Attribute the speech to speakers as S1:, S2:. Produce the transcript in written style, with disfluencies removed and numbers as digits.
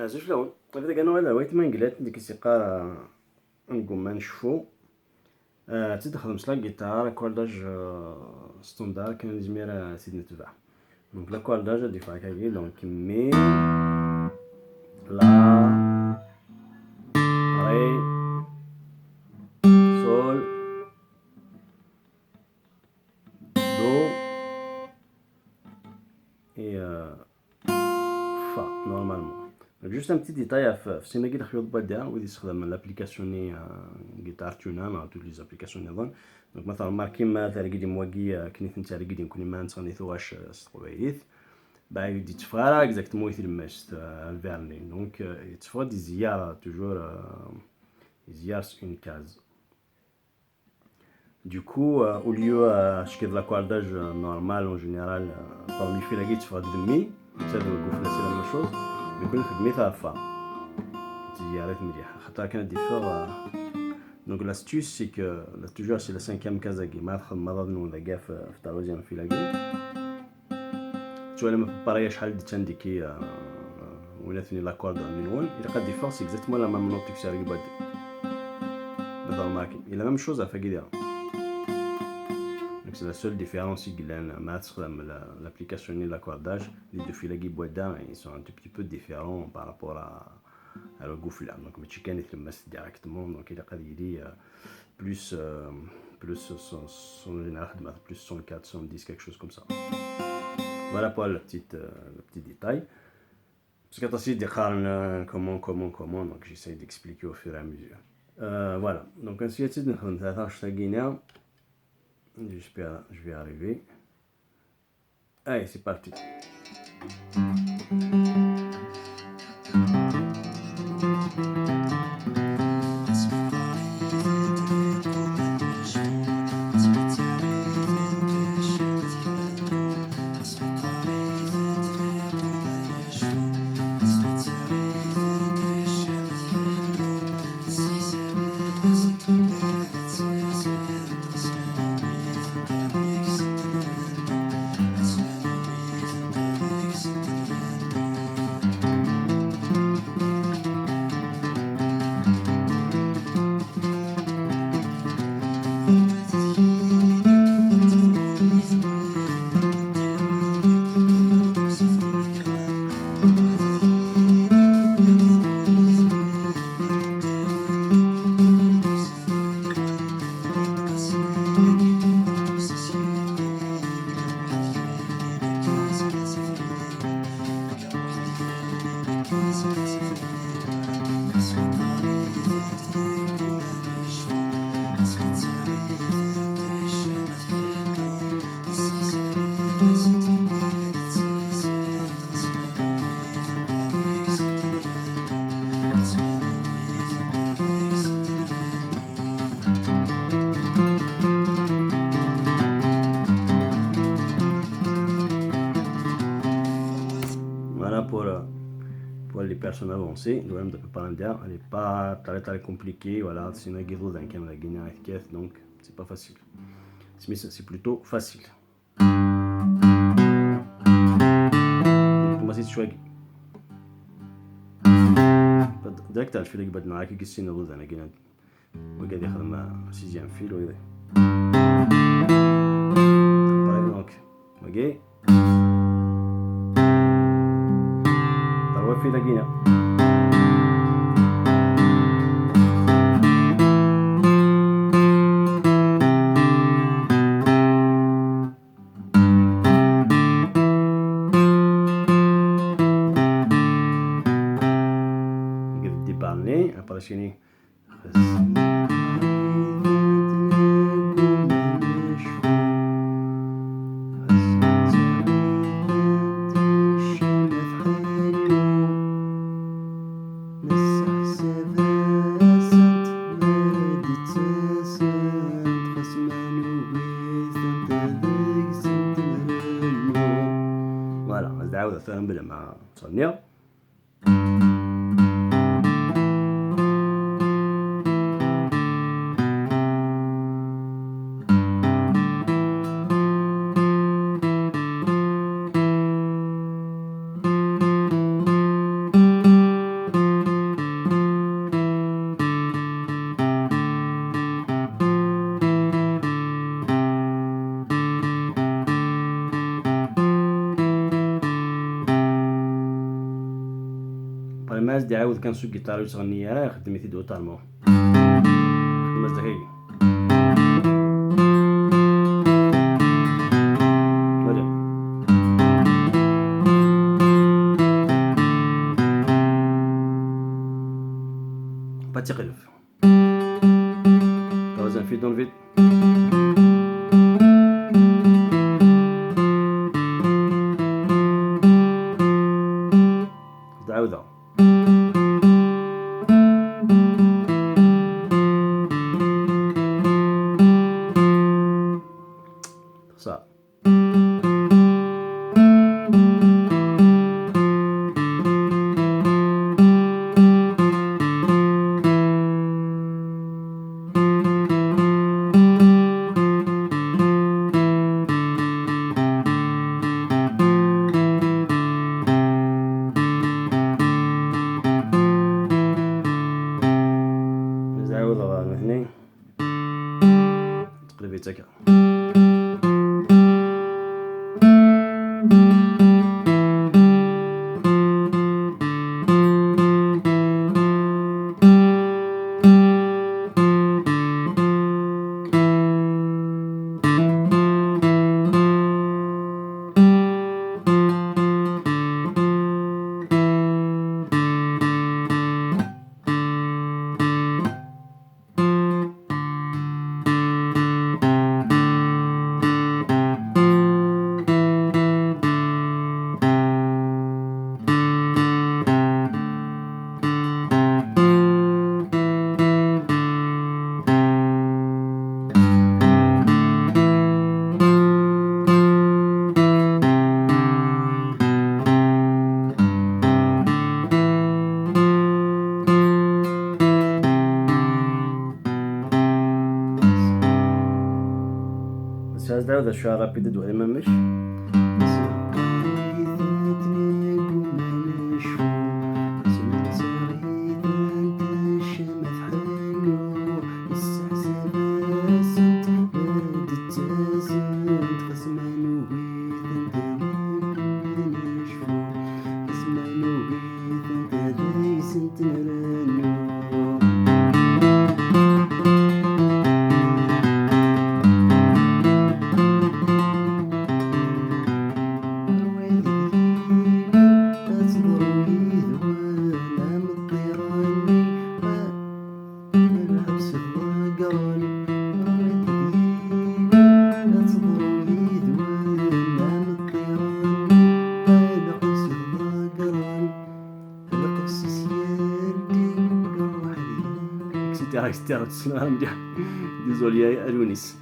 S1: زوج لون هذا كانوا على Ait Menguellet اللي كيسيقار نقوما نشفو تدخل مسلا جيتار Accordage Standard كان زمير سيد نتبع دونك l'Accordage ديفا هكاكي دونك مي لا ري سول دو et fa normalement. Juste un petit détail في سينا كي دخلوا البدا ودي يستخدم الابليكاسيون جيتار تيونا مع toutes les applications نظن دونك مثلا ماركي ما تاع قديم واقي كنيت نتا قديم كوني ما نصنيتوهاش سطويت باي يدي تفارا اكزاكتومون يثير ماش الفيرني دونك يتفرا دي زياره توجور زيار اون كاز Du coup, au lieu je fais de l'accordage normal en général, parmi les filles, tu fais de mi, c'est la même chose, mais quand tu fais de fa, tu arrêtes de me dire. Quand tu fais donc l'astuce c'est que toujours c'est la cinquième case qui m'a fait nous la gaffe في la deuxième fille tu vois لما pareil شحال ديت عندي ولا ثاني l'accord من اول il قد différence c'est exactement la même note que ça arrive مثلا ماركي il a la même chose à faire. Donc c'est la seule différence entre l'application et l'accordage. Les deux filets qui boivent ils sont un tout petit peu différents par rapport à le goût là. Donc le chicken est le masse directement. Donc il a plus son général plus 104, 110 quelque chose comme ça. Voilà pour le petit détail. Parce que tu as essayé de dire comment. Donc j'essaie d'expliquer au fur et à mesure. Voilà. Donc ensuite nous allons j'espère je vais arriver. Allez, c'est parti. Voilà pour les personnes avancées. Le problème de Palandia, elle n'est pas très compliquée. Voilà, c'est une guerre d'un camp de Guinée avec Kef, donc c'est pas facile. Mais c'est plutôt facile. Comment c'est chouette. Direct, je fais les gars de Naki qui sont dans la Guinée. وقاعد يخدم 6 فيل ويضيع donc اوكي طلعوا في لقينا قاعد ديبالني après شيني Voilà, on se دعوة ثاني بلا مع صنيع. ماز دي عاود كنسوق جيتار وتغني راه خدمتي دو طالمون ماز داكي با تقلف توازن في دون فيد عاودها صح نعاودها من هنا تقلبي تاكا بس هذا شوية رابيد دو امامش etc. etc. Désolé à Lounis.